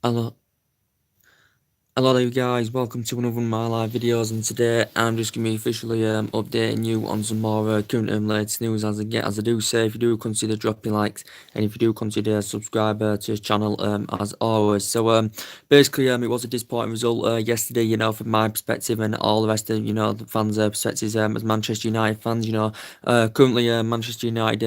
Hello, hello you guys, welcome to another one of my live videos, and today I'm just going to be officially updating you on some more current latest news as I do say. If you do consider dropping likes, and if you do consider subscribe to this channel as always. Basically it was a disappointing result yesterday, from my perspective and all the rest of the fans' perspectives as Manchester United fans. Currently Manchester United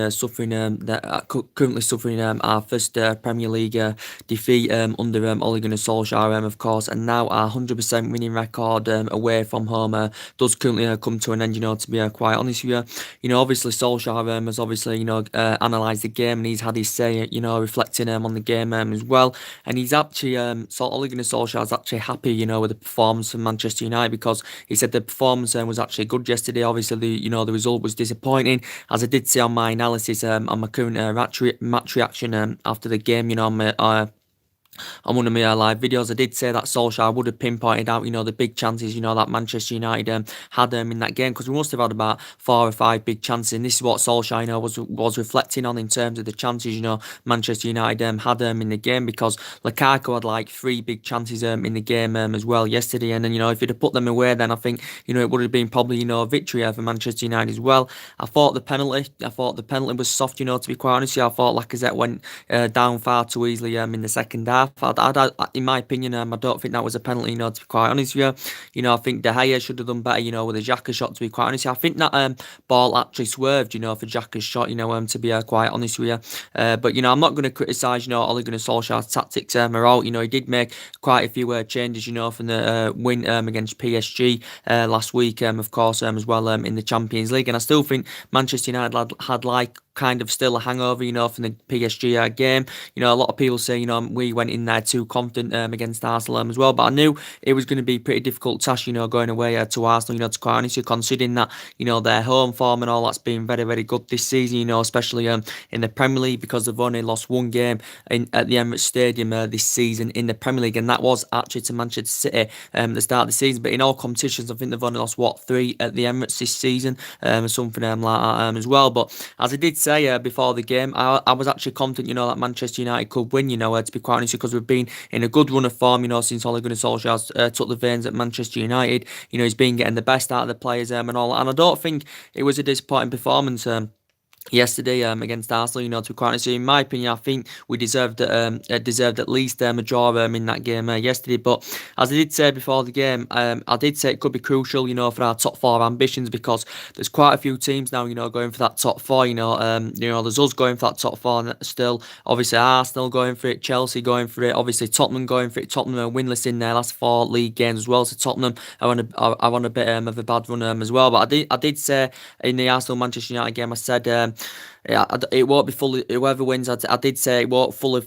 currently suffering our first Premier League defeat under Ole Gunnar Solskjaer, of course, and now our 100% winning record away from home does currently come to an end. To be quite honest with you, obviously Solskjaer has obviously analysed the game, and he's had his say, reflecting on the game as well, and he's actually Ole Gunnar Solskjaer is actually happy, with the performance from Manchester United, because he said the performance was actually good yesterday. Obviously, the result was disappointing, as I did say on my analysis on my current match reaction after the game. On one of my live videos, I did say that Solskjaer would have pinpointed out, the big chances, that Manchester United had in that game, because we must have had about 4 or 5 big chances, and this is what Solskjaer, was reflecting on in terms of the chances, Manchester United had in the game, because Lukaku had like 3 big chances in the game as well yesterday, and then, if he'd have put them away, then I think, it would have been probably, a victory for Manchester United as well. I thought the penalty was soft, to be quite honest with you. I thought Lacazette went down far too easily in the second half. In my opinion, I don't think that was a penalty, to be quite honest with you. I think De Gea should have done better, with a Xhaka shot, to be quite honest with you. I think that ball actually swerved, for Xhaka's shot, to be quite honest with you. But, I'm not going to criticise, Ole Gunnar Solskjaer's tactics at all. He did make quite a few changes, from the win against PSG last week, of course, as well in the Champions League. And I still think Manchester United had like kind of still a hangover, from the PSG game. A lot of people say, we went in there too confident against Arsenal as well, but I knew it was going to be a pretty difficult task, going away to Arsenal, to quite honestly, considering that, their home form and all that's been very, very good this season, especially in the Premier League, because they've only lost 1 game at the Emirates Stadium this season in the Premier League, and that was actually to Manchester City at the start of the season. But in all competitions, I think they've only lost, 3 at the Emirates this season, or something like that as well. But as I did say before the game, I was actually confident, that Manchester United could win, to be quite honest, because we've been in a good run of form, since Ole Gunnar Solskjaer took the reins at Manchester United. He's been getting the best out of the players and all, and I don't think it was a disappointing performance. Yesterday against Arsenal, to be quite honest, in my opinion, I think we deserved at least a draw in that game yesterday. But as I did say before the game, I did say it could be crucial, for our top 4 ambitions, because there's quite a few teams now, going for that top 4. There's us going for that top 4 still. Obviously, Arsenal going for it, Chelsea going for it, obviously Tottenham going for it. Tottenham are winless in their last 4 league games as well, so Tottenham are on a bit of a bad run as well. But I did say in the Arsenal Manchester United game, I said. Yeah, it won't be fully. Whoever wins, I did say it won't fully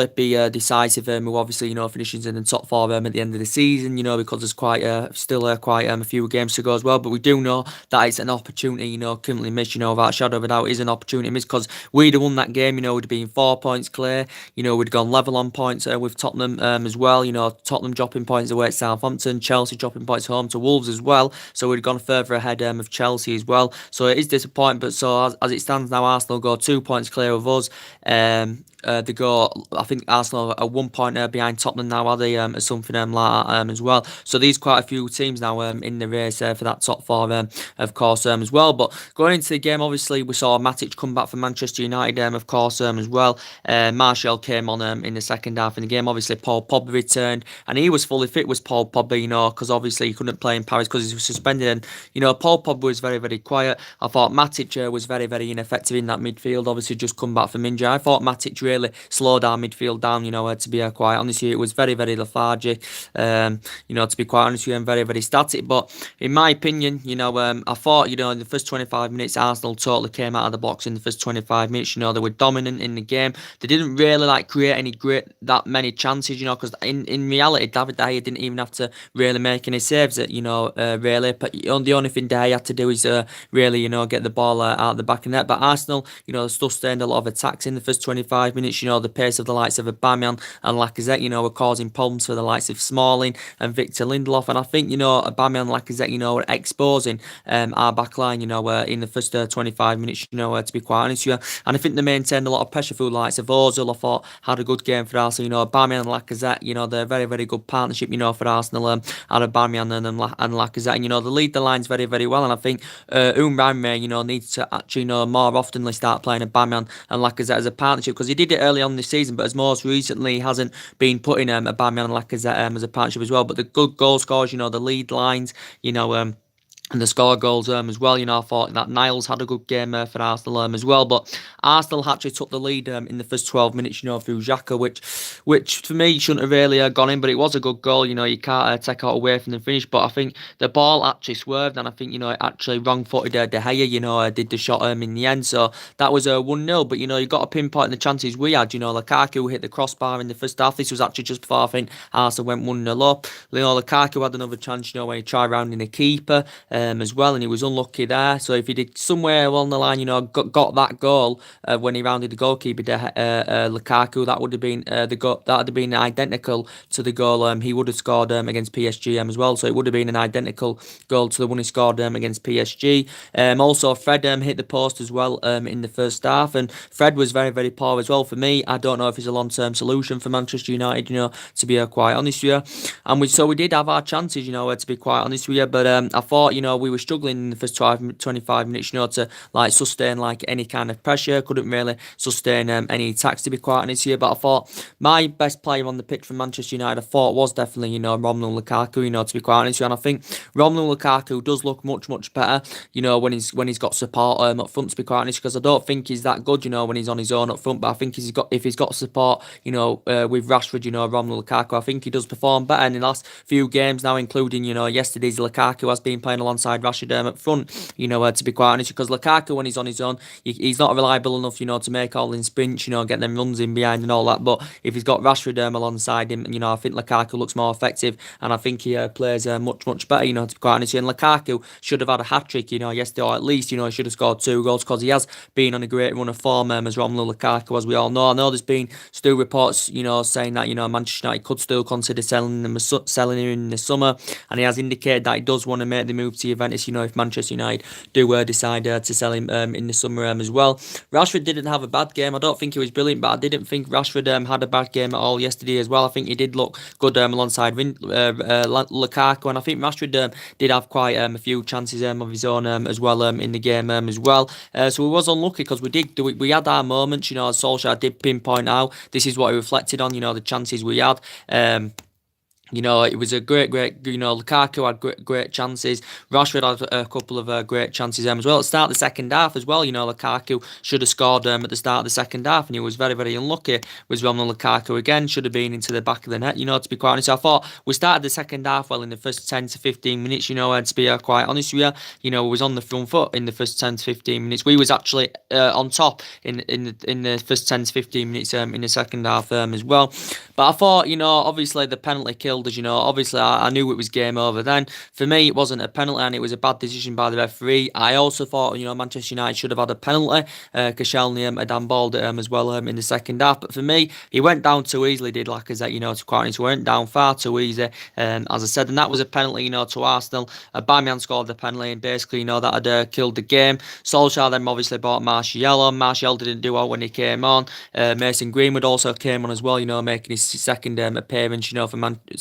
be decisive. We're obviously, finishing in the top 4 at the end of the season. Because there's quite still quite a few games to go as well. But we do know that it's an opportunity. Currently missed. Without a shadow of a doubt, is an opportunity missed, because we'd have won that game. We'd have been 4 points clear. We'd gone level on points with Tottenham as well. Tottenham dropping points away at Southampton, Chelsea dropping points home to Wolves as well. So we'd gone further ahead of Chelsea as well. So it is disappointing, but so as it stands now, Arsenal go 2 points clear of us. They go, I think Arsenal are 1 point behind Tottenham now, are they? Or something like that as well. So there's quite a few teams now in the race for that top 4, of course, as well. But going into the game, obviously, we saw Matic come back for Manchester United, of course, as well. Martial came on in the second half in the game. Obviously, Paul Pogba returned, and he was fully fit, was Paul Pogba, because obviously he couldn't play in Paris because he was suspended. And, Paul Pogba was very, very quiet. I thought Matic was very, very ineffective in that midfield, obviously just come back from injury. I thought Matic really slowed our midfield down, to be quite honest with you. It was very, very lethargic, to be quite honest with you, and very, very static. But in my opinion, I thought, in the first 25 minutes, Arsenal totally came out of the box in the first 25 minutes. They were dominant in the game. They didn't really create that many chances, because in reality, David De Gea didn't even have to really make any saves, really. But the only thing De Gea had to do is really, get the ball out of the back of the net. But Arsenal, sustained a lot of attacks in the first 25 minutes. The pace of the likes of Aubameyang and Lacazette, were causing problems for the likes of Smalling and Victor Lindelof. And I think, Aubameyang and Lacazette, were exposing our backline, in the first 25 minutes, to be quite honest with you. And I think they maintained a lot of pressure through the likes of Ozil. I thought had a good game for Arsenal. Aubameyang and Lacazette, they're a very, very good partnership, for Arsenal. And Aubameyang and Lacazette. And, they lead the lines very, very well. And I think Umrahme, needs to actually, more oftenly start playing Aubameyang and Lacazette as a partnership, because he did it early on this season, but as most recently hasn't been putting Aubameyang and Lacazette as a partnership as well. But the good goal scorers, the lead lines, and the score goals as well. I thought that Niles had a good game for Arsenal as well. But Arsenal actually took the lead in the first 12 minutes, through Xhaka, which for me shouldn't have really gone in, but it was a good goal. You can't take it away from the finish. But I think the ball actually swerved, and I think, it actually wrong-footed De Gea, did the shot in the end. So that was a 1-0. But, you got to pinpoint the chances we had. Lukaku hit the crossbar in the first half. This was actually just before I think Arsenal went 1-0 up. Lukaku had another chance, when he tried rounding the keeper. As well, and he was unlucky there. So if he did somewhere along the line, got that goal when he rounded the goalkeeper, Lukaku, that would have been the goal. That would have been identical to the goal he would have scored against PSG as well. So it would have been an identical goal to the one he scored against PSG. Also, Fred hit the post as well in the first half, and Fred was very, very poor as well. For me, I don't know if he's a long-term solution for Manchester United. To be quite honest with you, and we did have our chances. To be quite honest with you, but I thought we were struggling in the first 25 minutes, to sustain any kind of pressure. Couldn't really sustain any attacks, to be quite honest here. But I thought my best player on the pitch for Manchester United, I thought, was definitely Romelu Lukaku. To be quite honest, and I think Romelu Lukaku does look much, much better. When he's got support up front, to be quite honest, because I don't think he's that good. When he's on his own up front, but I think if he's got support, with Rashford, Romelu Lukaku, I think he does perform better in the last few games now, including yesterday's. Lukaku has been playing alongside Rashford up front, to be quite honest, because Lukaku, when he's on his own, he's not reliable enough, to make all in sprints, get them runs in behind and all that. But if he's got Rashford alongside him, I think Lukaku looks more effective, and I think he plays much, much better, to be quite honest. And Lukaku should have had a hat-trick, yesterday, or at least, he should have scored 2 goals, because he has been on a great run of form as Romelu Lukaku, as we all know. I know there's been still reports, saying that, Manchester United could still consider selling him in the summer, and he has indicated that he does want to make the move to Juventus, if Manchester United do decide to sell him in the summer as well. Rashford didn't have a bad game. I don't think he was brilliant, but I didn't think Rashford had a bad game at all yesterday as well. I think he did look good alongside Lukaku, and I think Rashford did have quite a few chances of his own as well in the game as well. So we was unlucky, because we had our moments, as Solskjaer did pinpoint out. This is what he reflected on, the chances we had. It was a great, Lukaku had great chances. Rashford had a couple of great chances as well. At the start of the second half as well, Lukaku should have scored at the start of the second half, and he was very, very unlucky. Was Romelu Lukaku again, should have been into the back of the net, to be quite honest. I thought we started the second half well in the first 10 to 15 minutes, to be quite honest with you. We was on the front foot in the first 10 to 15 minutes. We was actually on top in the first 10 to 15 minutes in the second half as well. But I thought, obviously the penalty killed us, obviously I knew it was game over then. For me, it wasn't a penalty, and it was a bad decision by the referee. I also thought, Manchester United should have had a penalty. Koscielny had handballed it as well in the second half. But for me, he went down too easily, did Lacazette, to quite honest. He went down far too easy, as I said, and that was a penalty, to Arsenal. Aubameyang scored the penalty, and basically, that had killed the game. Solskjaer then obviously brought Martial on. Martial didn't do well when he came on. Mason Greenwood also came on as well, making his second appearance,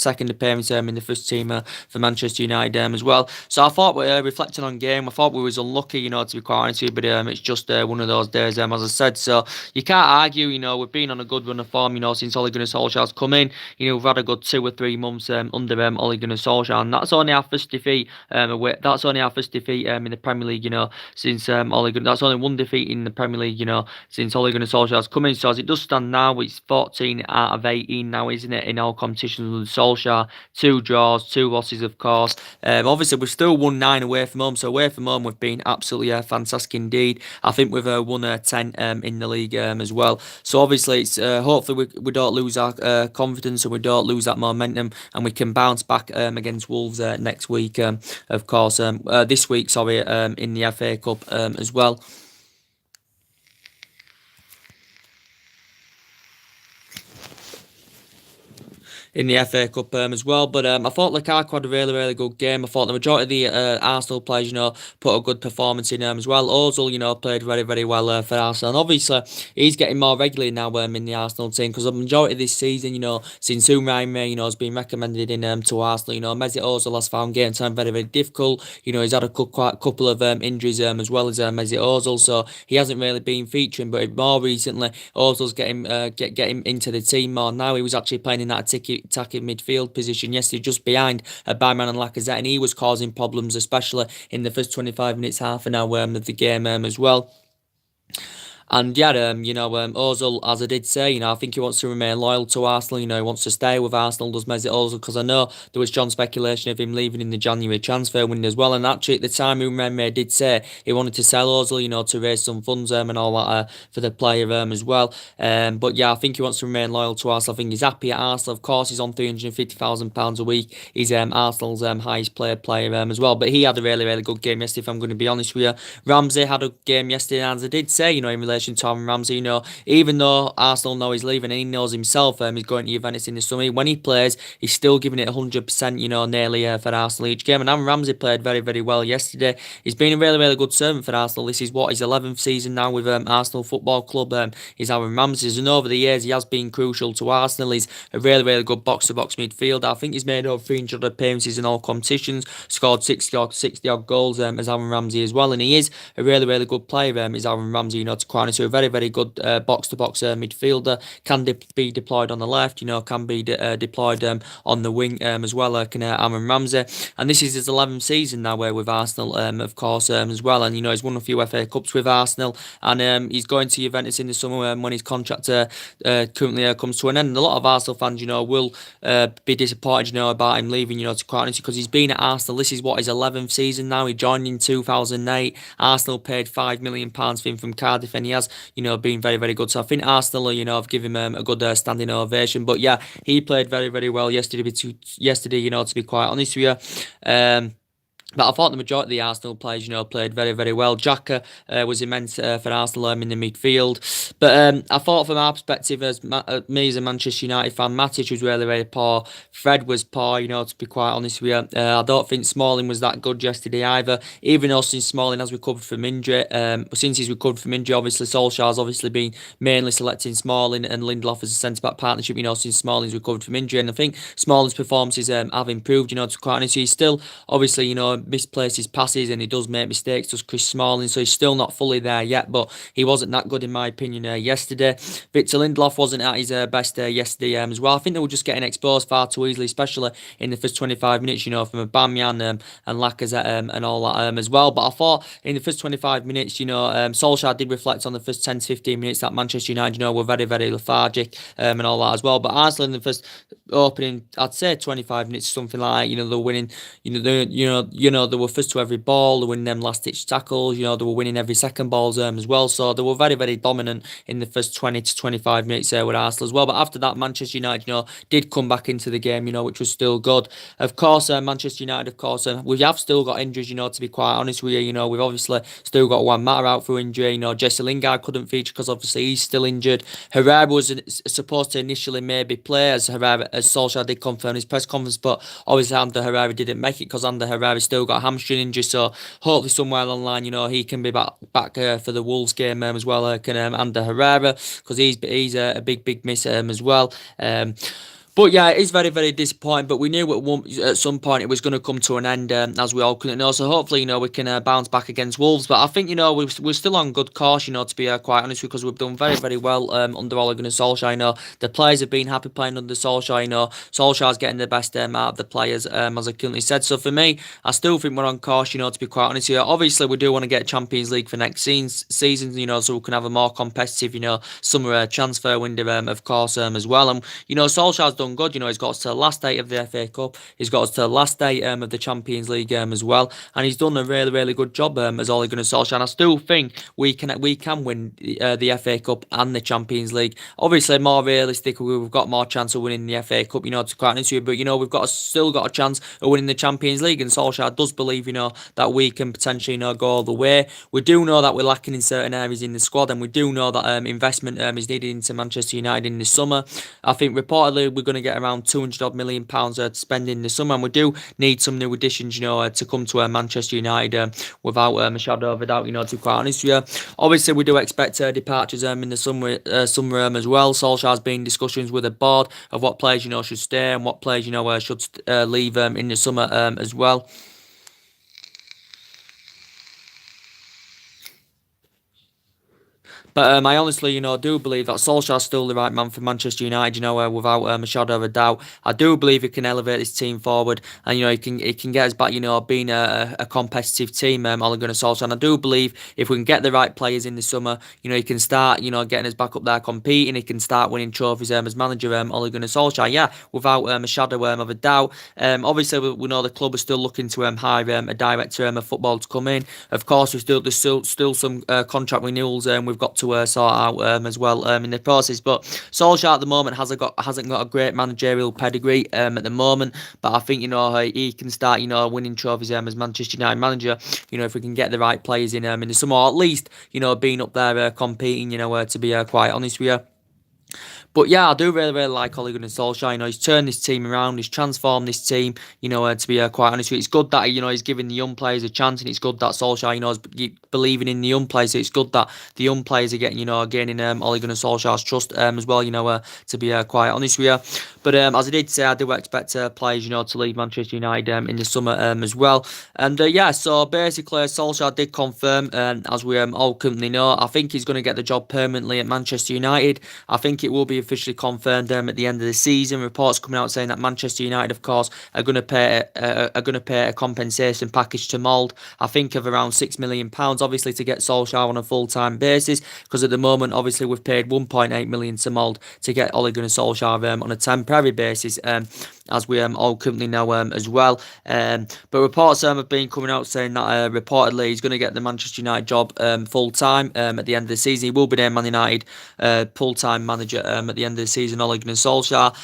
second appearance in the first team for Manchester United as well. So I thought, reflecting on game, I thought we was unlucky, to be quite honest with you, but it's just one of those days, as I said. So you can't argue, we've been on a good run of form, since Ole Gunnar Solskjaer's come in. We've had a good 2 or 3 months under Ole Gunnar Solskjaer, and that's only our first defeat away. That's only our first defeat in the Premier League, since Ole Gunnar. That's only 1 defeat in the Premier League, since Ole Gunnar Solskjaer's come in. So as it does stand now, it's 14 out of 18 now, isn't it, in all competitions with Solskjaer. 2 draws, 2 losses, of course. Obviously, we've still won 9 away from home, so away from home we've been absolutely fantastic indeed. I think we've won 10 in the league as well. So obviously, it's hopefully we don't lose our confidence, and we don't lose that momentum, and we can bounce back against Wolves next week, of course. This week, sorry, in the FA Cup as well. in the FA Cup as well. But I thought Lukaku had a really good game. I thought the majority of the Arsenal players, put a good performance in as well. Ozil, played very well for Arsenal. And obviously, he's getting more regularly now in the Arsenal team because the majority of this season, since Umrahime, has been recommended in to Arsenal. Mesut Ozil has found game time very difficult. He's had a quite couple of injuries as well as Mesut Ozil, so he hasn't really been featuring. But more recently, Ozil's getting into the team more now. He was actually playing in that attacking midfield position yesterday, just behind Bayman and Lacazette, and he was causing problems, especially in the first 25 minutes, half an hour of the game as well. And yeah, Ozil, as I did say, I think he wants to remain loyal to Arsenal. He wants to stay with Arsenal, does Mesut Ozil, because I know there was strong speculation of him leaving in the January transfer window as well. And actually, at the time, Umrahime did say he wanted to sell Ozil, to raise some funds and all that for the player as well. But yeah, I think he wants to remain loyal to Arsenal. I think he's happy at Arsenal. Of course, he's on £350,000 a week. He's Arsenal's highest paid player as well. But he had a really good game yesterday, if I'm going to be honest with you. Ramsey had a game yesterday, and as I did say, in relation to Aaron Ramsey, even though Arsenal know he's leaving and he knows himself he's going to Juventus in the summer, when he plays, he's still giving it 100%, nearly for Arsenal each game. And Aaron Ramsey played very well yesterday. He's been a really good servant for Arsenal. This is his 11th season now with Arsenal Football Club. He's Aaron Ramsey, and over the years he has been crucial to Arsenal. He's a really good box-to-box midfielder. I think he's made over 300 appearances in all competitions, scored 60 odd goals as Aaron Ramsey as well, and he is a really good player. Is Aaron Ramsey, to crown into a very good box-to-box midfielder. Can be deployed on the left, can be deployed on the wing as well, can Aaron Ramsey. And this is his 11th season now with Arsenal, of course, as well. And, he's won a few FA Cups with Arsenal, and he's going to Juventus in the summer when his contract currently comes to an end. And a lot of Arsenal fans, will be disappointed, about him leaving, to crown into, because he's been at Arsenal. This is his 11th season now. He joined in 2008. Arsenal paid £5 million for him from Cardiff, and he has, been very good. So I think Arsenal, have given him a good standing ovation. But yeah, he played very well yesterday. To be quite honest with you. But I thought the majority of the Arsenal players, played very well. Xhaka was immense for Arsenal in the midfield. But I thought from our perspective, me as a Manchester United fan, Matic was really poor. Fred was poor, to be quite honest with you. I don't think Smalling was that good yesterday either. Even though since Smalling has recovered from injury, obviously Solskjaer's obviously been mainly selecting Smalling and Lindelof as a centre-back partnership, since Smalling's recovered from injury. And I think Smalling's performances have improved, to be quite honest with you. He's still, obviously, misplaces passes and he does make mistakes, does Chris Smalling, so he's still not fully there yet, but he wasn't that good in my opinion yesterday. Victor Lindelof wasn't at his best yesterday as well. I think they were just getting exposed far too easily, especially in the first 25 minutes, from Aubameyang and Lacazette and all that as well. But I thought in the first 25 minutes, Solskjaer did reflect on the first 10 to 15 minutes that Manchester United, were very lethargic and all that as well. But Arsenal in the first opening, I'd say 25 minutes, something like, they were winning, they were first to every ball, they were winning them last-ditch tackles, they were winning every second balls as well, so they were very dominant in the first 20 to 25 minutes with Arsenal as well. But after that, Manchester United, did come back into the game, which was still good. Of course, Manchester United, we have still got injuries, to be quite honest with you, we've obviously still got Juan Mata out for injury, Jesse Lingard couldn't feature because obviously he's still injured. Herrera was supposed to initially maybe play, as Solskjaer did confirm in his press conference, but obviously Ander Herrera didn't make it because Ander Herrera still got a hamstring injury, so hopefully somewhere along the line, he can be back for the Wolves game as well, can Ander Herrera, because he's a big miss as well. But yeah, it is very disappointing, but we knew at some point it was going to come to an end, as we all couldn't know. So hopefully, we can bounce back against Wolves. But I think, we're still on good course, to be quite honest, because we've done very well under Ole Gunnar Solskjaer. The players have been happy playing under Solskjaer. Solskjaer's getting the best out of the players, as I currently said. So for me, I still think we're on course, to be quite honest here. Obviously, we do want to get Champions League for next season, so we can have a more competitive, summer transfer window, of course, as well. And, Solskjaer's done good. He's got us to the last 8 of the FA Cup. He's got us to the last 8 of the Champions League as well, and he's done a really good job as Ole Gunnar Solskjaer. And I still think we can win the FA Cup and the Champions League. Obviously, more realistic, we've got more chance of winning the FA Cup. To quite honest with you, but we've still got a chance of winning the Champions League, and Solskjaer does believe that we can potentially go all the way. We do know that we're lacking in certain areas in the squad, and we do know that investment is needed into Manchester United in the summer. I think reportedly we're going going to get around 200 odd million pounds to spend in the summer, and we do need some new additions, to come to Manchester United without a shadow of a doubt, to be quite honest with you. Obviously, we do expect departures in the summer as well. Solskjaer's been in discussions with the board of what players, should stay and what players, should leave in the summer as well. But I honestly, do believe that Solskjaer's still the right man for Manchester United. Without a shadow of a doubt, I do believe he can elevate this team forward, and he can get us back. Being a competitive team. Ole Gunnar Solskjaer, and I do believe if we can get the right players in the summer, he can start, getting us back up there competing. He can start winning trophies as manager. Ole Gunnar Solskjaer, yeah, without a shadow of a doubt. Obviously, we know the club is still looking to hire a director of football to come in. Of course, there's still some contract renewals we've got to sort out as well in the process. But Solskjaer at the moment hasn't got a great managerial pedigree at the moment. But I think he can start winning trophies as Manchester United manager. If we can get the right players in the summer, or at least being up there competing. To be quite honest with you. But yeah, I do really, really like Ole Gunnar Solskjaer. He's turned this team around. He's transformed this team. To be quite honest with you, it's good that he's giving the young players a chance, and it's good that Solskjaer, is believing in the young players. So it's good that the young players are getting, gaining Ole Gunnar Solskjaer's trust as well. To be quite honest with you. But as I did say, I do expect players, to leave Manchester United in the summer as well. And yeah, so basically, Solskjaer did confirm, as we all currently know, I think he's going to get the job permanently at Manchester United. I think it will be officially confirmed at the end of the season. Reports coming out saying that Manchester United, of course, are going to pay a compensation package to Mould. I think of around £6 million, obviously, to get Solskjaer on a full-time basis. Because at the moment, obviously, we've paid 1.8 million to Mould to get Ole Gunnar Solskjaer on a temporary basis. As we all currently know as well. But reports have been coming out saying that reportedly he's going to get the Manchester United job full-time at the end of the season. He will be named Man United full-time manager at the end of the season, Ole Gunnar Solskjaer.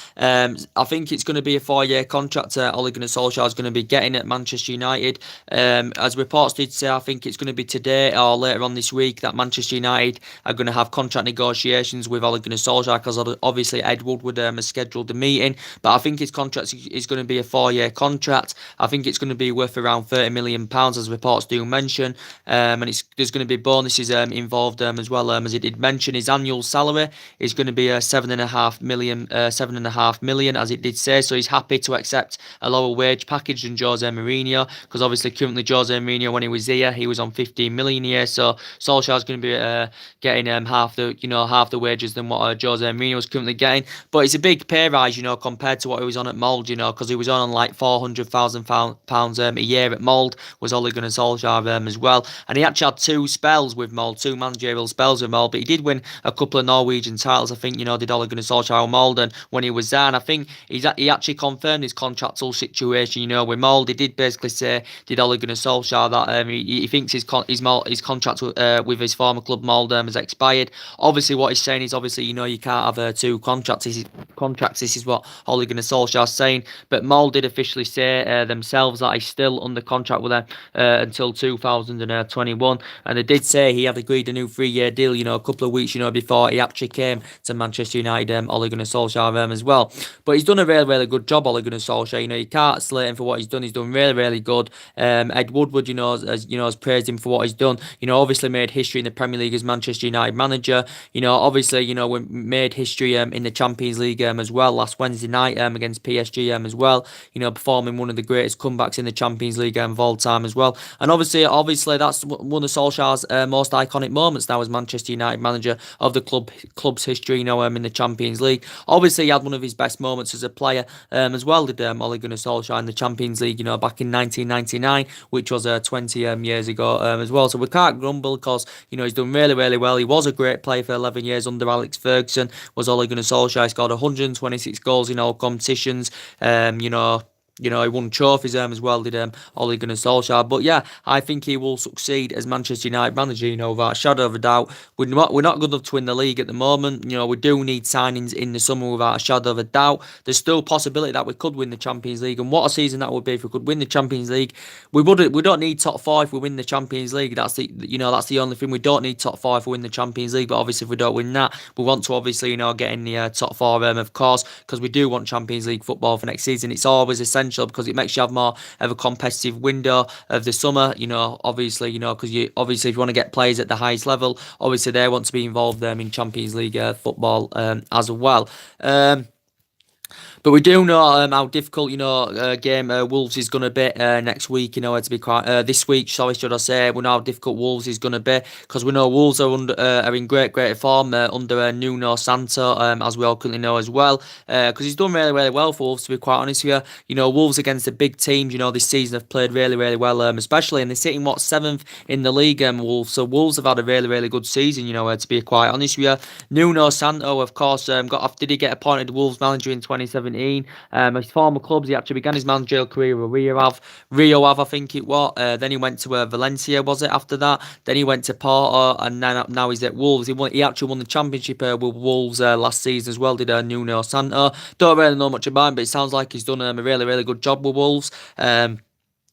I think it's going to be a 4-year contract Ole Gunnar Solskjaer is going to be getting at Manchester United. As reports did say, I think it's going to be today or later on this week that Manchester United are going to have contract negotiations with Ole Gunnar Solskjaer, because obviously Ed Woodward has scheduled the meeting. But I think his contract is going to be a 4-year contract. I think it's going to be worth around £30 million, as reports do mention. And there's going to be bonuses involved as well. As it did mention, his annual salary is going to be £7.5 million, as it did say. So he's happy to accept a lower wage package than Jose Mourinho, because obviously currently Jose Mourinho, when he was here, he was on 15 million a year. So Solskjaer's going to be getting half the wages than what Jose Mourinho was currently getting. But it's a big pay rise, compared to what he was on at Mould, because he was on like £400,000 a year at Mould, was Ole Gunnar Solskjaer as well. And he actually had two spells with Mould, two managerial spells with Mould, but he did win a couple of Norwegian titles, I think, did Ole Gunnar Solskjaer with Mould, and when he was there, and I think he actually confirmed his contractual situation, with Mould. He did basically say, did Ole Gunnar Solskjaer, that he thinks his contract with his former club Mould has expired. Obviously, what he's saying is, obviously, you can't have two contracts. This is what Ole Gunnar Solskjaer is saying. But Mould did officially say themselves that he's still under contract with them until 2021. And they did say he had agreed a new 3-year deal, a couple of weeks, before he actually came to Manchester United, Ole Gunnar Solskjaer as well. But he's done a really, really good job, Ole Gunnar Solskjaer. You can't slate him for what he's done. He's done really, really good. Ed Woodward, has praised him for what he's done. Obviously made history in the Premier League as Manchester United manager. Obviously, we made history in the Champions League as well last Wednesday night against PSG as well. Performing one of the greatest comebacks in the Champions League of all time as well. And obviously that's one of Solskjaer's most iconic moments now as Manchester United manager of the club's history. In the Champions League. Obviously, he had one of his best moments as a player as well. Did Ole Gunnar Solskjaer in the Champions League? Back in 1999, which was 20 years ago as well. So we can't grumble, because he's done really, really well. He was a great player for 11 years under Alex Ferguson. Was Ole Gunnar Solskjaer? He scored 126 goals in all competitions. he won trophies as well, did Ole Gunnar Solskjaer. But yeah, I think he will succeed as Manchester United manager, without a shadow of a doubt. We're not good enough to win the league at the moment. We do need signings in the summer without a shadow of a doubt. There's still possibility that we could win the Champions League, and what a season that would be if we could win the Champions League. We don't need top four if we win the Champions League. That's the only thing. We don't need top four if we win the Champions League. But obviously, if we don't win that, we want to obviously get in the top four, of course, because we do want Champions League football for next season. It's always essential because it makes you have more of a competitive window of the summer. Obviously, because if you want to get players at the highest level, obviously they want to be involved in Champions League football as well. But we do know how difficult, game Wolves is going to be next week. To be quite this week, sorry, should I say? We know how difficult Wolves is going to be because we know Wolves are in great form under Nuno Santo, as we all currently know as well. Because he's done really well for Wolves. To be quite honest with you, Wolves against the big teams, this season have played really well, especially, and they're sitting seventh in the league. Wolves, so Wolves have had a really good season. To be quite honest with you, Nuno Santo, of course, did he get appointed Wolves manager in 2017? His former clubs, he actually began his managerial career with Rio Ave, I think it was. Then he went to Valencia, was it, after that? Then he went to Porto, and then now he's at Wolves. He actually won the championship with Wolves last season as well, did Nuno Santo. Don't really know much about him, but it sounds like he's done a really good job with Wolves.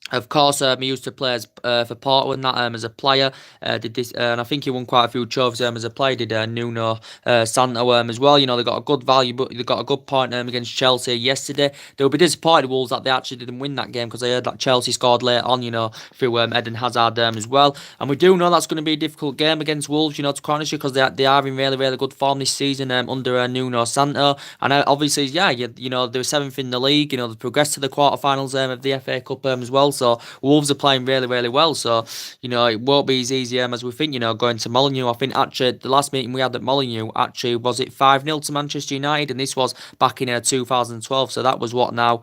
Of course, he used to play for Porto and that as a player. Did this, and I think he won quite a few trophies as a player. Did Nuno Santo as well? They got a good value, but they got a good point against Chelsea yesterday. They will be disappointed, Wolves, that they actually didn't win that game because I heard that Chelsea scored late on, through Eden Hazard as well. And we do know that's going to be a difficult game against Wolves, to Cornish, because they are in really good form this season under Nuno Santo. And obviously, yeah, they're seventh in the league. They progressed to the quarterfinals of the FA Cup as well. So Wolves are playing really well. So, it won't be as easy as we think, going to Molineux. I think actually the last meeting we had at Molineux, actually, was it 5-0 to Manchester United? And this was back in 2012. So that was what now?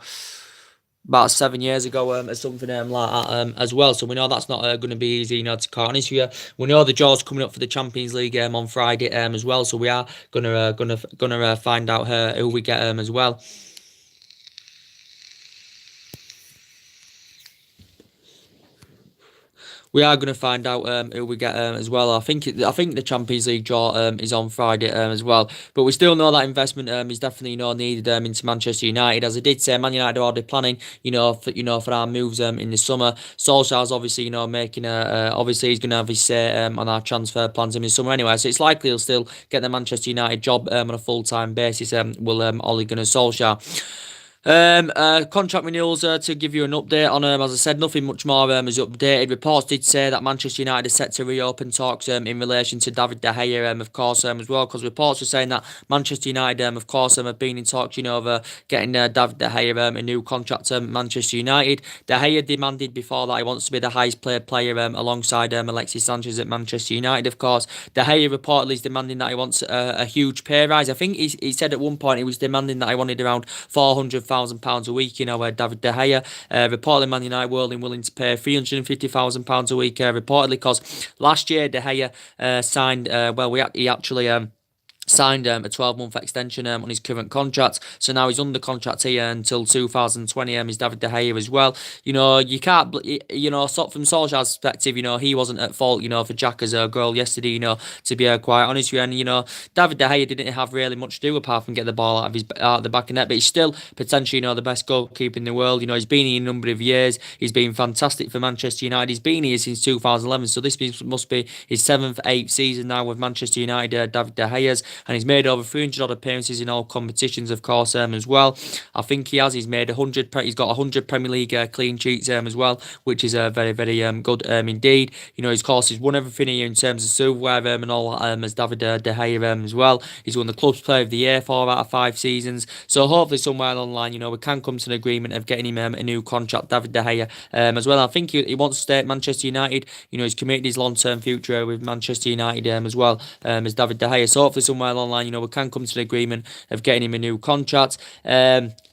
About 7 years ago, or something like that, as well. So we know that's not going to be easy, to Cornish here. We know the draw's coming up for the Champions League on Friday as well. So we are gonna find out who we get as well. We are going to find out who we get as well. I think the Champions League draw is on Friday as well. But we still know that investment is definitely needed into Manchester United. As I did say, Man United are already planning for our moves in the summer. Solskjaer's obviously making obviously he's going to have his say on our transfer plans in the summer anyway. So it's likely he'll still get the Manchester United job on a full-time basis. Will Ole Gunnar Solskjaer. Contract renewals to give you an update on as I said, nothing much more is updated. Reports did say that Manchester United are set to reopen talks in relation to David De Gea of course as well, because reports were saying that Manchester United of course have been in talks over getting David De Gea a new contract at Manchester United. De Gea demanded before that he wants to be the highest paid player alongside Alexis Sanchez at Manchester United, of course. De Gea reportedly is demanding that he wants a huge pay rise. I think he said at one point he was demanding that he wanted around £400,000 a week, David De Gea. Reportedly, Man United were willing to pay £350,000 a week, reportedly, because last year De Gea signed, he actually signed a 12-month extension on his current contract, so now he's under contract here until 2020. Is David De Gea as well. You can't, so from Solskjaer's perspective, he wasn't at fault, for Xhaka's goal yesterday. To be quite honest with you, and David De Gea didn't have really much to do apart from get the ball out of the back of net, but he's still potentially, the best goalkeeper in the world. He's been here a number of years. He's been fantastic for Manchester United. He's been here since 2011, so this must be his 7th, 8th season now with Manchester United. David De Gea's. And he's made over 300 odd appearances in all competitions, of course, as well. I think he has. He's made 100. He's got 100 Premier League clean sheets as well, which is very good indeed. Of course, he's won everything here in terms of silverware and all as David De Gea as well. He's won the Club's Player of the Year 4 out of 5 seasons. So hopefully somewhere along the line, we can come to an agreement of getting him a new contract, David De Gea as well. I think he wants to stay at Manchester United. He's committed his long-term future with Manchester United as well as David De Gea. So hopefully somewhere somewhere along the line, we can come to an agreement of getting him a new contract.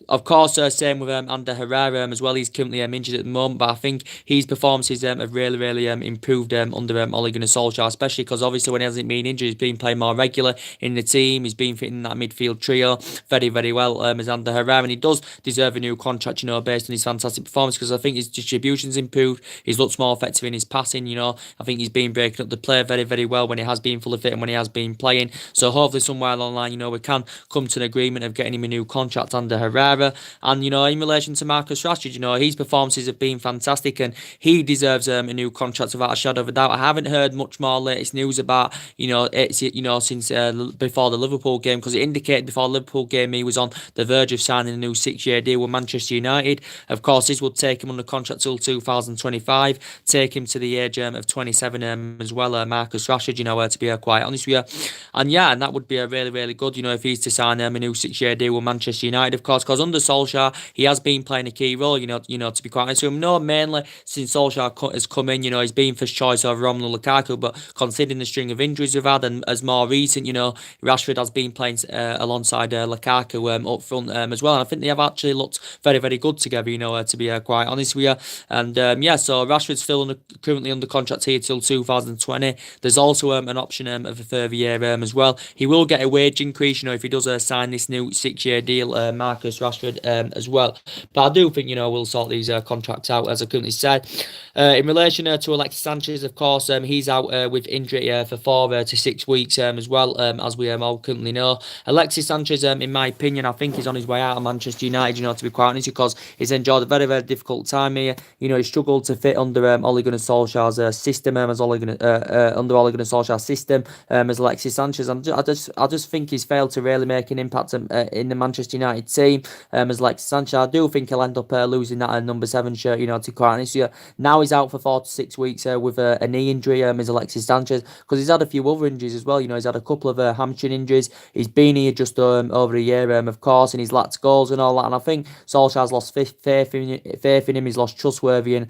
Of course, same with Ander Herrera as well. He's currently injured at the moment, but I think his performances have really, really improved under Ole Gunnar Solskjaer, especially because obviously when he hasn't been injured, he's been playing more regular in the team. He's been fitting that midfield trio very, very well as Ander Herrera, and he does deserve a new contract, based on his fantastic performance, because I think his distribution's improved. He's looked more effective in his passing, I think he's been breaking up the play very, very well when he has been fully fit and when he has been playing. So hopefully somewhere along the line, we can come to an agreement of getting him a new contract under Herrera. And, in relation to Marcus Rashford, his performances have been fantastic and he deserves a new contract without a shadow of a doubt. I haven't heard much more latest news about, since before the Liverpool game, because it indicated before the Liverpool game he was on the verge of signing a new 6-year deal with Manchester United. Of course, this would take him under contract till 2025, take him to the age of 27 as well, Marcus Rashford, to be quite honest with you. And that would be a really, really good, if he's to sign a new 6-year deal with Manchester United, of course, because under Solskjaer, he has been playing a key role, to be quite honest with him. No, mainly since Solskjaer has come in, he's been first choice over Romelu Lukaku, but considering the string of injuries we've had, and as more recent, Rashford has been playing alongside Lukaku up front as well, and I think they have actually looked very, very good together, to be quite honest with you. And so Rashford's still currently under contract here till 2020. There's also an option of a further year as well. He will get a wage increase, if he does sign this new 6-year deal, Marcus Rashford, as well. But I do think, we'll sort these contracts out, as I currently said. In relation to Alexis Sanchez, of course, he's out with injury for 4 to 6 weeks as well, as we all currently know. Alexis Sanchez, in my opinion, I think he's on his way out of Manchester United, to be quite honest, because he's enjoyed a very, very difficult time here. He struggled to fit under Ole Gunnar Solskjaer's system, under Ole Gunnar Solskjaer's system, as Alexis Sanchez. I just think he's failed to really make an impact in the Manchester United team, as Alexis Sanchez. I do think he'll end up losing that number 7 shirt, to be quite honest. Now he's out for 4 to 6 weeks with a knee injury, as Alexis Sanchez, because he's had a few other injuries as well. He's had a couple of hamstring injuries. He's been here just over a year, of course, and he's lacked goals and all that. And I think Solskjaer's lost faith in him. He's lost trustworthy in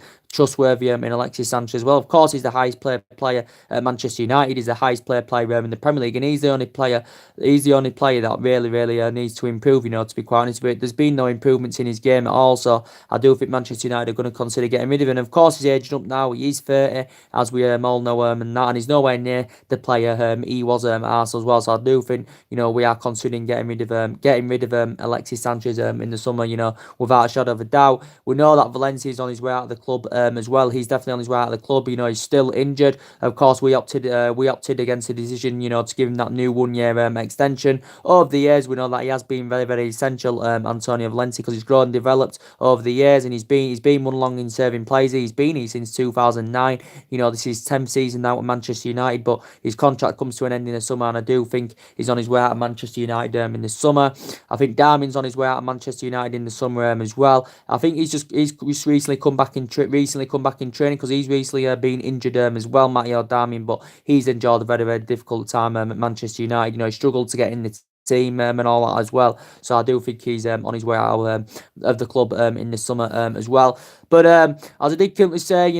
Alexis Sanchez. Well, of course, he's the highest player at Manchester United. He's the highest player in the Premier League, and he's the only player that really, really needs to improve. To be quite honest with you, there's been no improvements in his game at all. So I do think Manchester United are going to consider getting rid of him. And of course, he's aging up now. He's 30, as we all know, and he's nowhere near the player he was at Arsenal as well. So I do think we are considering getting rid of Alexis Sanchez in the summer. Without a shadow of a doubt. We know that Valencia is on his way out of the club as well. He's definitely on his way out of the club. He's still injured. Of course, we opted against the decision, to give him that new 1-year extension. Over the years, we know that he has been very, very essential, Antonio Valencia, because he's grown and developed over the years, and he's been one long in serving players. He's been here since 2009. This is his 10th season now at Manchester United, but his contract comes to an end in the summer, and I do think he's on his way out of Manchester United in the summer. I think Darmin's on his way out of Manchester United in the summer as well. I think he's recently come back in training, because he's recently been injured as well, Matteo Darmin, but he's enjoyed a very, very difficult time at Manchester United. He struggled to get in the team and all that as well. So I do think he's on his way out of the club in the summer as well. But as I did currently say,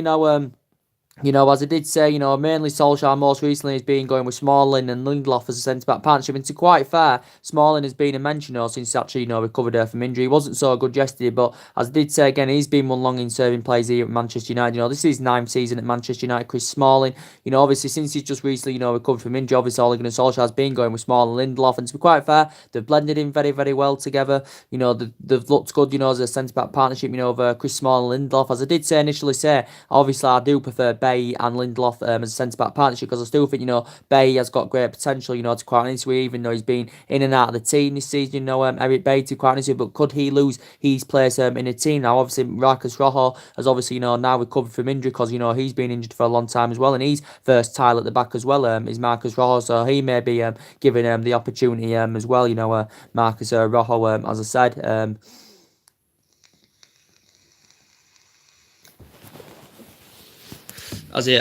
as I did say, mainly Solskjaer most recently has been going with Smalling and Lindelof as a centre-back partnership. And to quite fair, Smalling has been a mention, since he actually, recovered from injury. He wasn't so good yesterday, but as I did say again, he's been one long in serving players here at Manchester United. This is his 9th season at Manchester United. Chris Smalling, obviously since he's just recently, recovered from injury, obviously Ole Gunnar Solskjaer has been going with Smalling and Lindelof. And to be quite fair, they've blended in very, very well together. They've looked good, as a centre-back partnership, of Chris Smalling and Lindelof. As I did initially say, obviously I do prefer Bay and Lindelof as a centre-back partnership, because I still think, Bay has got great potential, to quite honest with you, even though he's been in and out of the team this season, Eric Bay, to quite honest with you, but could he lose his place in the team? Now, obviously, Marcus Rojo has obviously, now recovered from injury, because, he's been injured for a long time as well, and he's versatile at the back as well, is Marcus Rojo, so he may be given the opportunity as well, Marcus Rojo, as I said. As he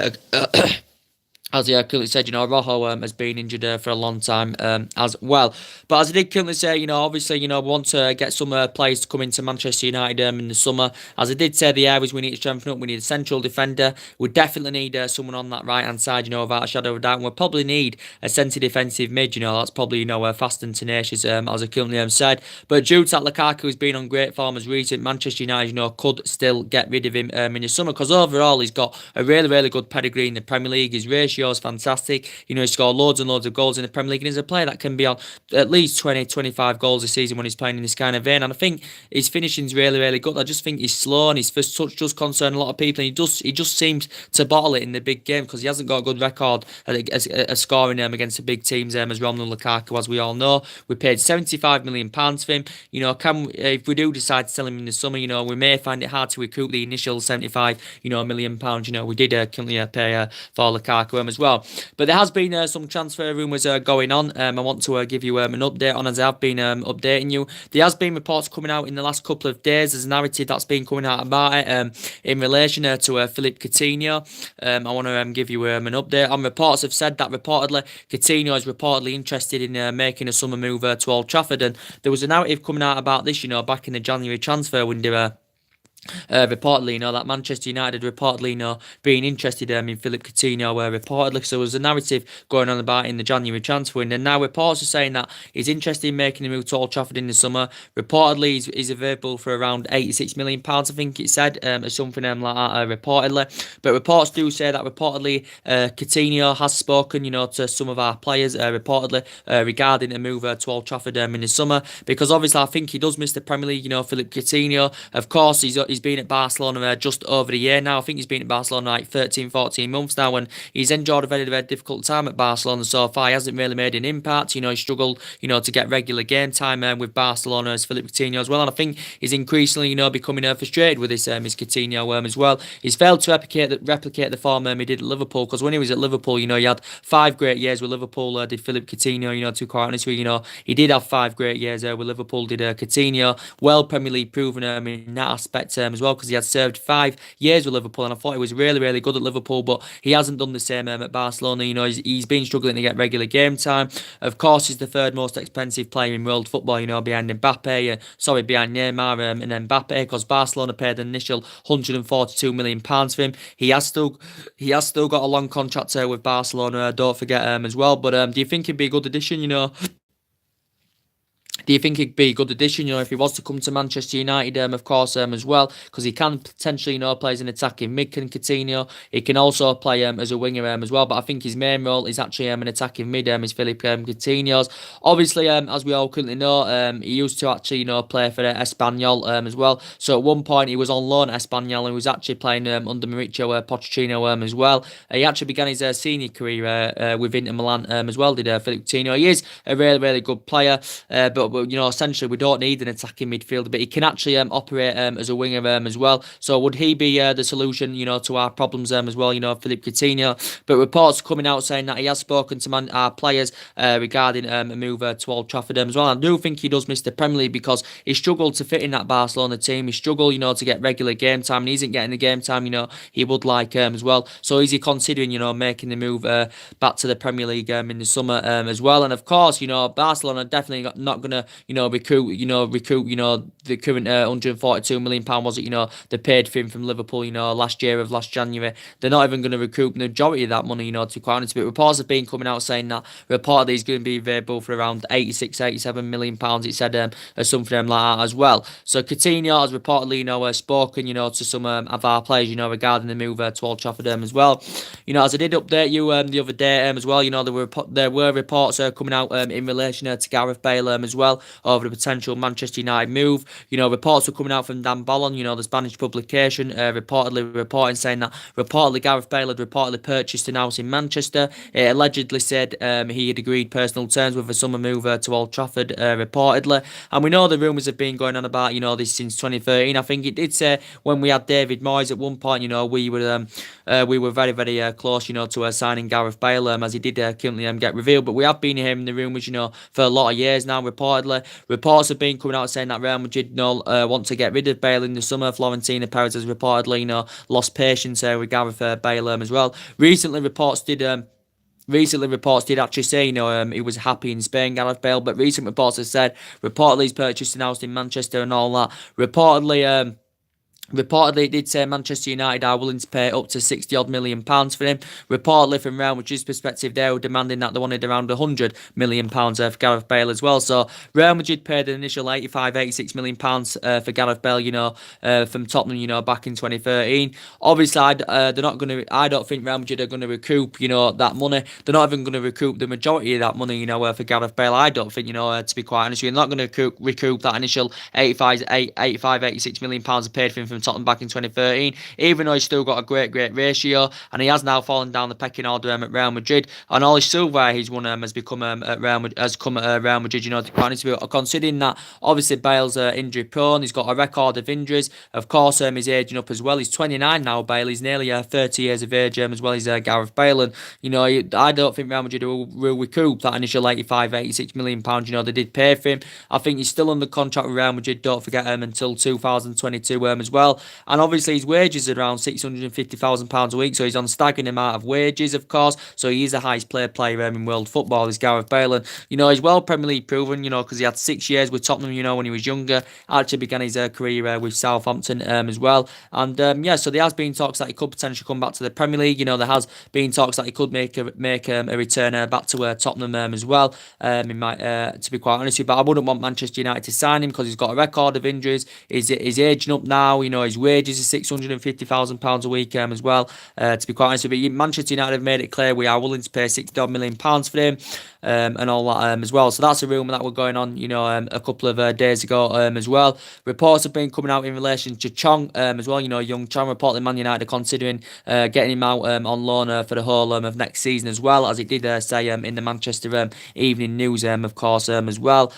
as I currently said, Rojo has been injured for a long time as well. But as I did currently say, obviously, we want to get some players to come into Manchester United in the summer. As I did say, the areas we need to strengthen up, we need a central defender. We definitely need someone on that right hand side, without a shadow of a doubt. And we'll probably need a centre defensive mid, that's probably, fast and tenacious, as I currently said. But due to that, Lukaku has been on great form as recent. Manchester United, could still get rid of him in the summer because overall he's got a really, really good pedigree in the Premier League. His ratio is fantastic. He scored loads and loads of goals in the Premier League and he's a player that can be on at least 20, 25 goals a season when he's playing in this kind of vein. And I think his finishing's really, really good. I just think he's slow and his first touch does concern a lot of people. And he just seems to bottle it in the big game because he hasn't got a good record at scoring against the big teams as Romelu Lukaku, as we all know. We paid £75 million for him. If we do decide to sell him in the summer, we may find it hard to recoup the initial £75 million. We did currently pay for Lukaku as well. But there has been some transfer rumours going on. I want to give you an update on, as I have been updating you. There has been reports coming out in the last couple of days. There's a narrative that's been coming out about it in relation to Philippe Coutinho. I want to give you an update on. Reports have said that reportedly Coutinho is reportedly interested in making a summer move to Old Trafford, and there was a narrative coming out about this, back in the January transfer window. Reportedly, that Manchester United reportedly, being interested in Philippe Coutinho, reportedly. So there was a narrative going on about in the January transfer window. And now reports are saying that he's interested in making a move to Old Trafford in the summer. Reportedly, he's available for around £86 million, I think it said, or something like that, reportedly. But reports do say that reportedly Coutinho has spoken, to some of our players, reportedly, regarding a move to Old Trafford in the summer. Because obviously, I think he does miss the Premier League, Philippe Coutinho. Of course, he's been at Barcelona just over a year now. I think he's been at Barcelona like 13, 14 months now, and he's enjoyed a very, very difficult time at Barcelona so far. He hasn't really made an impact. He struggled, to get regular game time with Barcelona as Philippe Coutinho as well. And I think he's increasingly, becoming frustrated with this his Coutinho as well. He's failed to replicate the form he did at Liverpool, because when he was at Liverpool, he had 5 great years with Liverpool. Did Philippe Coutinho, to be quite honest with you, he did have 5 great years with Liverpool. Did Coutinho, well Premier League proven in that aspect as well, because he had served 5 years with Liverpool, and I thought he was really, really good at Liverpool, but he hasn't done the same at Barcelona. He's been struggling to get regular game time. Of course, he's the third most expensive player in world football, behind behind Neymar and Mbappe, because Barcelona paid an initial £142 million for him. He has still got a long contract with Barcelona, don't forget as well. But do you think he'd be a good addition? Do you think he'd be a good addition, if he was to come to Manchester United, of course, as well? Because he can potentially, play as an attacking mid, can Coutinho. He can also play as a winger as well. But I think his main role is actually an attacking mid, is Philippe Coutinho's. Obviously, as we all currently know, he used to actually, play for Espanyol as well. So at one point, he was on loan at Espanyol and he was actually playing under Mauricio Pochettino as well. He actually began his senior career with Inter Milan as well, did Philippe Coutinho. He is a really, really good player, but essentially we don't need an attacking midfielder, but he can actually operate as a winger as well. So would he be the solution, to our problems as well, Philippe Coutinho? But reports coming out saying that he has spoken to our players regarding a move to Old Trafford as well. I do think he does miss the Premier League because he struggled to fit in that Barcelona team. He struggled, to get regular game time, and he isn't getting the game time, he would like as well. So is he considering, making the move back to the Premier League in the summer as well? And of course, Barcelona definitely not going to recruit the current £142 million, was it, they paid for him from Liverpool, last January. They're not even going to recoup the majority of that money, to be quite honest. But reports have been coming out saying that reportedly he's going to be available for around £86-87 million, it said, or something like that as well. So Coutinho has reportedly, spoken, to some of our players, regarding the move to Old Trafford as well. As I did update you the other day as well, there were reports coming out in relation to Gareth Bale as well, over the potential Manchester United move. Reports were coming out from Dan Ballon, the Spanish publication, reporting saying that reportedly Gareth Bale had reportedly purchased an house in Manchester. It allegedly said he had agreed personal terms with a summer move to Old Trafford, reportedly. And we know the rumours have been going on about, this since 2013. I think it did say when we had David Moyes at one point, we were very, very close, to signing Gareth Bale, as he did currently get revealed. But we have been hearing the rumours, for a lot of years now, reportedly. Reports have been coming out saying that Real Madrid want to get rid of Bale in the summer. Florentino Perez has reportedly, lost patience with Gareth Bale as well. Recently, reports did recently reports did actually say, he was happy in Spain, Gareth Bale, but recent reports have said reportedly his purchase announced in Manchester and all that. Reportedly, it did say Manchester United are willing to pay up to 60 odd million pounds for him. Reportedly, from Real Madrid's perspective, they were demanding that they wanted around 100 million pounds for Gareth Bale as well. So Real Madrid paid an initial 86 million pounds for Gareth Bale, from Tottenham, back in 2013. Obviously, they're not going to. I don't think Real Madrid are going to recoup, that money. They're not even going to recoup the majority of that money, for Gareth Bale. I don't think, to be quite honest, you're not going to recoup that initial 86 million pounds paid for him from Tottenham back in 2013, even though he's still got a great ratio, and he has now fallen down the pecking order at Real Madrid, and all his silverware he's won has become at Real Madrid, considering that obviously Bale's injury prone, he's got a record of injuries, of course he's aging up as well, he's 29 now, Bale, he's nearly 30 years of age as well as Gareth Bale, and I don't think Real Madrid will recoup that initial 86 million pounds, they did pay for him. I think he's still under contract with Real Madrid, don't forget until 2022 as well. And obviously his wages are around £650,000 a week, so he's on a staggering amount of wages, of course. So he is the highest paid player in world football, is Gareth Bale. And, he's well Premier League proven, because he had 6 years with Tottenham, when he was younger. Actually began his career with Southampton as well. And, so there has been talks that he could potentially come back to the Premier League. There has been talks that he could make a return back to Tottenham as well, to be quite honest with you. But I wouldn't want Manchester United to sign him because he's got a record of injuries. He's aging up now, his wages are £650,000 a week as well. To be quite honest with you, Manchester United have made it clear we are willing to pay £60 million for him and all that as well. So that's a rumour that were going on, a couple of days ago as well. Reports have been coming out in relation to Chong as well. Young Chong, reportedly Man United are considering getting him out on loan for the whole of next season as well, as it did say in the Manchester Evening News, of course, as well.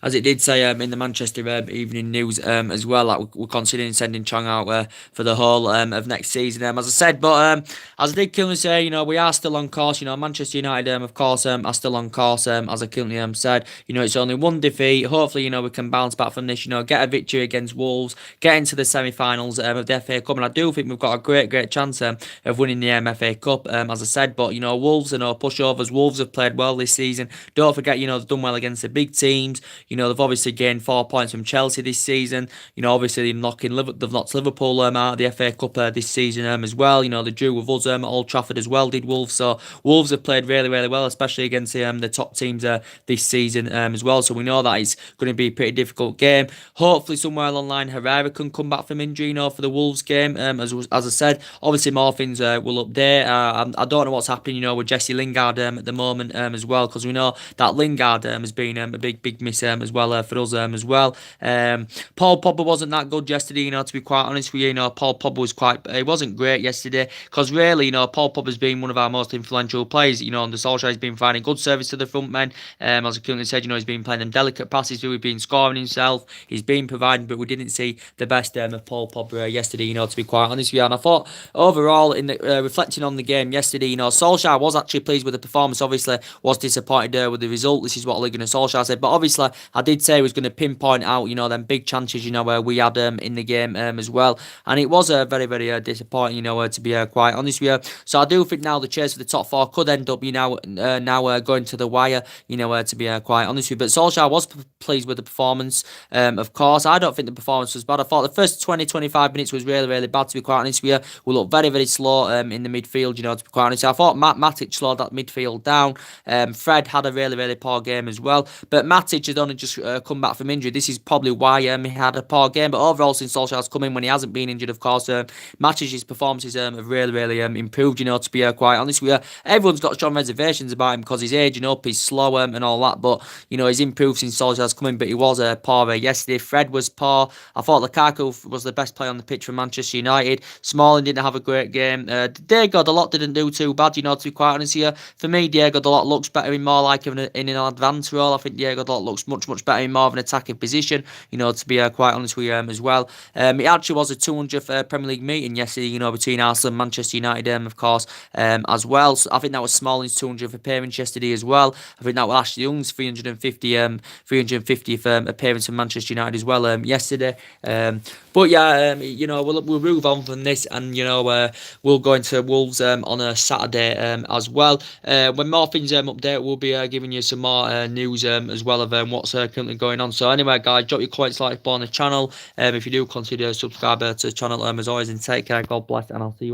As it did say in the Manchester Evening News as well, that we're considering sending Chong out for the whole of next season, as I said. But as I did currently say, we are still on course. Manchester United, of course, are still on course. As I currently said, it's only one defeat. Hopefully, we can bounce back from this. Get a victory against Wolves, get into the semi-finals of the FA Cup, and I do think we've got a great chance of winning the FA Cup. As I said, but Wolves are no pushovers. Wolves have played well this season. Don't forget, they've done well against the big teams. They've obviously gained 4 points from Chelsea this season. Obviously they've knocked Liverpool out of the FA Cup this season as well. They drew with us at Old Trafford as well, did Wolves. So Wolves have played really well, especially against the top teams this season as well. So we know that it's going to be a pretty difficult game. Hopefully somewhere along the line Herrera can come back from injury, for the Wolves game. As I said, obviously more things will update. I don't know what's happening, with Jesse Lingard at the moment as well, because we know that Lingard has been a big miss as well for us as well. Paul Pogba wasn't that good yesterday, to be quite honest with you. Paul Pogba wasn't great yesterday, because really, Paul Pogba's been one of our most influential players, and the Solskjaer has been providing good service to the front men. As I currently said, he's been playing them delicate passes, he's been scoring himself, he's been providing, but we didn't see the best of Paul Pogba yesterday, to be quite honest with you. And I thought overall, in the reflecting on the game yesterday, Solskjaer was actually pleased with the performance. Obviously was disappointed with the result. This is what Ole Gunnar Solskjaer said, but obviously I did say he was going to pinpoint out, them big chances, where we had in the game as well. And it was very disappointing, to be quite honest with you. So I do think now the chase for the top four could end up, now going to the wire, to be quite honest with you. But Solskjaer was pleased with the performance. Of course, I don't think the performance was bad. I thought the first 20-25 minutes was really bad, to be quite honest with you. We looked very slow in the midfield, to be quite honest. I thought Matic slowed that midfield down. Fred had a really poor game as well. But Matic had only just come back from injury. This is probably why he had a poor game. But overall, since Solskjaer's come in, when he hasn't been injured, of course, Matic's performances have really improved, to be quite honest with you. Everyone's got strong reservations about him because he's aging up, he's slow and all that. But, he's improved since Solskjaer's come in. But he was poor yesterday. Fred was poor. I thought Lukaku was the best player on the pitch for Manchester United. Smalling didn't have a great game. Diego Dalot didn't do too bad, to be quite honest with you. For me, Diego Dalot looks better in more like in an advanced role. I think Diego Dalot looks much much better in more of an attacking position, you know, to be quite honest with you as well. It actually was a 200th Premier League meeting yesterday, you know, between Arsenal and Manchester United, of course, as well. So I think that was Smalling's 200th appearance yesterday as well. I think that was Ashley Young's 350th appearance for Manchester United as well yesterday. But yeah, you know, we'll move on from this, and you know, we'll go into Wolves on a Saturday as well. When more things update, we'll be giving you some more news as well of what's currently going on. So anyway, guys, drop your comments, like on the channel. If you do, consider subscribe to the channel as always, and take care. God bless, and I'll see you all.